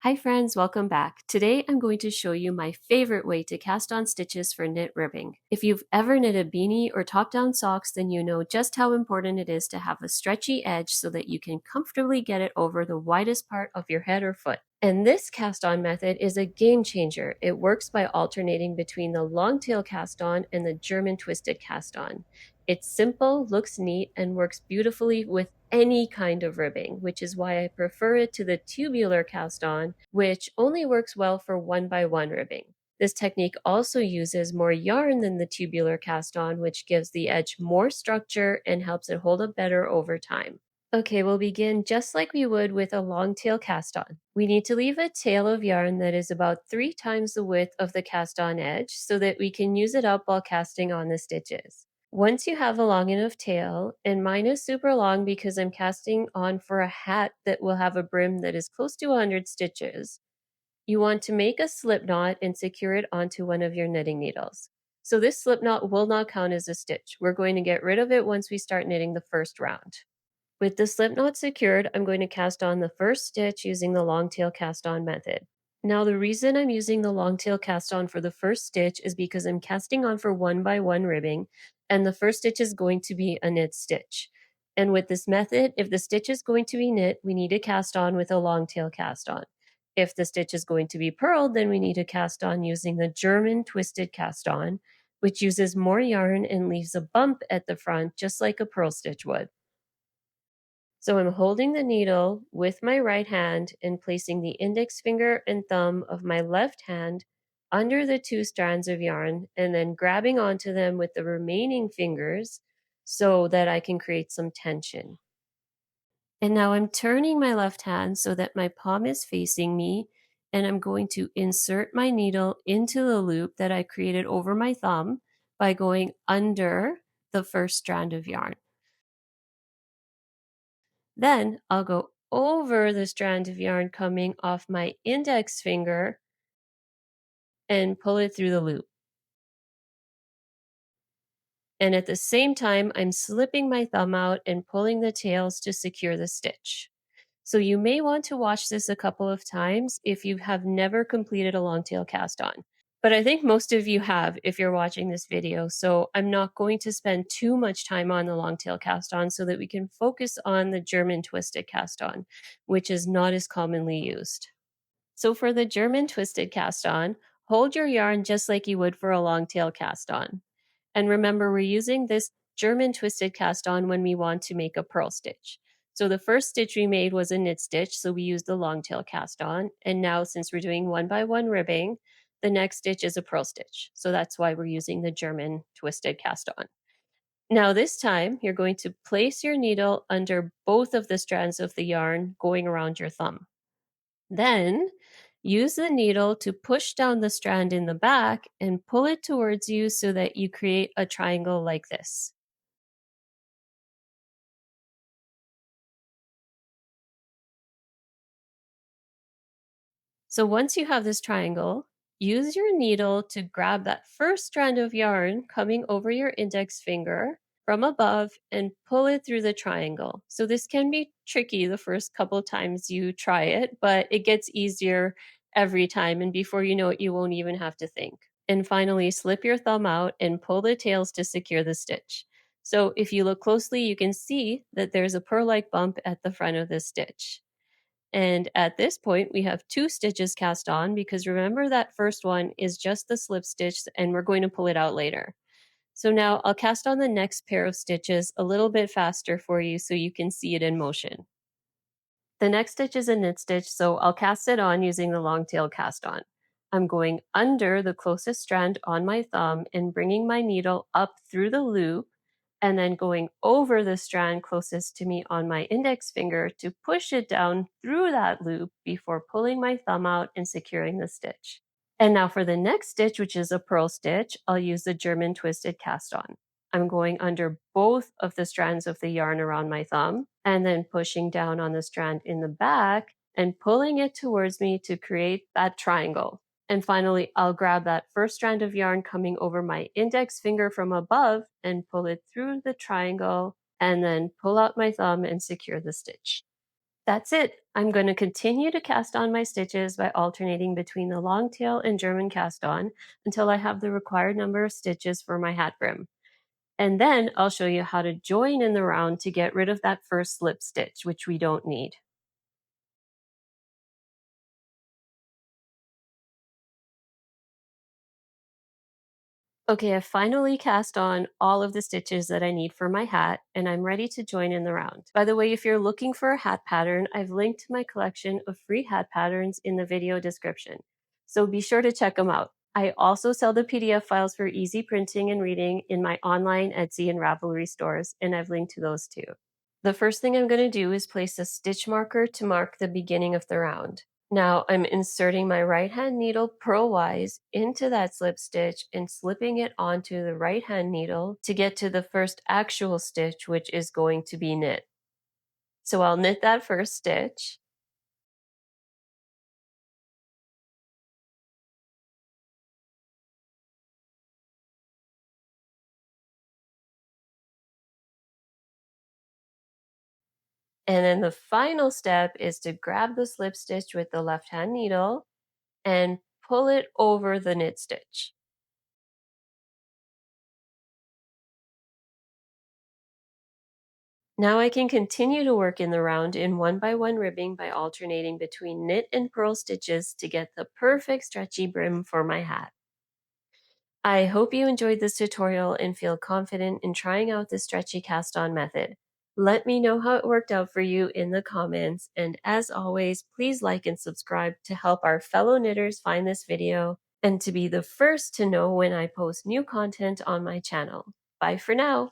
Hi friends, welcome back. Today I'm going to show you my favorite way to cast on stitches for knit ribbing. If you've ever knit a beanie or top-down socks, then you know just how important it is to have a stretchy edge so that you can comfortably get it over the widest part of your head or foot. And this cast on method is a game changer. It works by alternating between the Longtail cast on and the German twisted cast on. It's simple, looks neat, and works beautifully with any kind of ribbing, which is why I prefer it to the tubular cast on, which only works well for 1x1 ribbing. This technique also uses more yarn than the tubular cast on, which gives the edge more structure and helps it hold up better over time. Okay, we'll begin just like we would with a long tail cast on. We need to leave a tail of yarn that is about 3 times the width of the cast on edge so that we can use it up while casting on the stitches. Once you have a long enough tail, and mine is super long because I'm casting on for a hat that will have a brim that is close to 100 stitches, you want to make a slip knot and secure it onto one of your knitting needles. So this slip knot will not count as a stitch. We're going to get rid of it once we start knitting the first round. With the slip knot secured, I'm going to cast on the first stitch using the long tail cast on method. Now the reason I'm using the long tail cast on for the first stitch is because I'm casting on for 1x1 ribbing, and the first stitch is going to be a knit stitch. And with this method, if the stitch is going to be knit, we need to cast on with a long tail cast on. If the stitch is going to be purled, then we need to cast on using the German twisted cast on, which uses more yarn and leaves a bump at the front just like a purl stitch would. So I'm holding the needle with my right hand and placing the index finger and thumb of my left hand under the 2 strands of yarn and then grabbing onto them with the remaining fingers so that I can create some tension. And now I'm turning my left hand so that my palm is facing me, and I'm going to insert my needle into the loop that I created over my thumb by going under the first strand of yarn. Then I'll go over the strand of yarn coming off my index finger and pull it through the loop. And at the same time, I'm slipping my thumb out and pulling the tails to secure the stitch. So you may want to watch this a couple of times if you have never completed a long tail cast on. But I think most of you have if you're watching this video, so I'm not going to spend too much time on the long tail cast on so that we can focus on the German twisted cast on, which is not as commonly used. So for the German twisted cast on, hold your yarn just like you would for a long tail cast on. And remember, we're using this German twisted cast on when we want to make a purl stitch. So the first stitch we made was a knit stitch, so we used the long tail cast on. And now since we're doing 1x1 ribbing, the next stitch is a purl stitch. So that's why we're using the German twisted cast on. Now this time, you're going to place your needle under both of the strands of the yarn going around your thumb. Then use the needle to push down the strand in the back and pull it towards you so that you create a triangle like this. So once you have this triangle, use your needle to grab that first strand of yarn coming over your index finger from above and pull it through the triangle. So this can be tricky the first couple times you try it, but it gets easier every time. And before you know it, you won't even have to think. And finally, slip your thumb out and pull the tails to secure the stitch. So if you look closely, you can see that there's a purl-like bump at the front of the stitch. And at this point, we have 2 stitches cast on because remember that first one is just the slip stitch and we're going to pull it out later. So now I'll cast on the next pair of stitches a little bit faster for you so you can see it in motion. The next stitch is a knit stitch, so I'll cast it on using the long tail cast on. I'm going under the closest strand on my thumb and bringing my needle up through the loop and then going over the strand closest to me on my index finger to push it down through that loop before pulling my thumb out and securing the stitch. And now for the next stitch, which is a purl stitch, I'll use the German twisted cast on. I'm going under both of the strands of the yarn around my thumb and then pushing down on the strand in the back and pulling it towards me to create that triangle. And finally, I'll grab that first strand of yarn coming over my index finger from above and pull it through the triangle and then pull out my thumb and secure the stitch. That's it. I'm going to continue to cast on my stitches by alternating between the long tail and German cast on until I have the required number of stitches for my hat brim. And then I'll show you how to join in the round to get rid of that first slip stitch, which we don't need. Okay, I've finally cast on all of the stitches that I need for my hat, and I'm ready to join in the round. By the way, if you're looking for a hat pattern, I've linked my collection of free hat patterns in the video description, so be sure to check them out. I also sell the PDF files for easy printing and reading in my online Etsy and Ravelry stores, and I've linked to those too. The first thing I'm going to do is place a stitch marker to mark the beginning of the round. Now I'm inserting my right hand needle purlwise into that slip stitch and slipping it onto the right hand needle to get to the first actual stitch, which is going to be knit. So I'll knit that first stitch, and then the final step is to grab the slip stitch with the left hand needle and pull it over the knit stitch. Now I can continue to work in the round in one by one ribbing by alternating between knit and purl stitches to get the perfect stretchy brim for my hat. I hope you enjoyed this tutorial and feel confident in trying out the stretchy cast on method. Let me know how it worked out for you in the comments, and as always, please like and subscribe to help our fellow knitters find this video and to be the first to know when I post new content on my channel. Bye for now!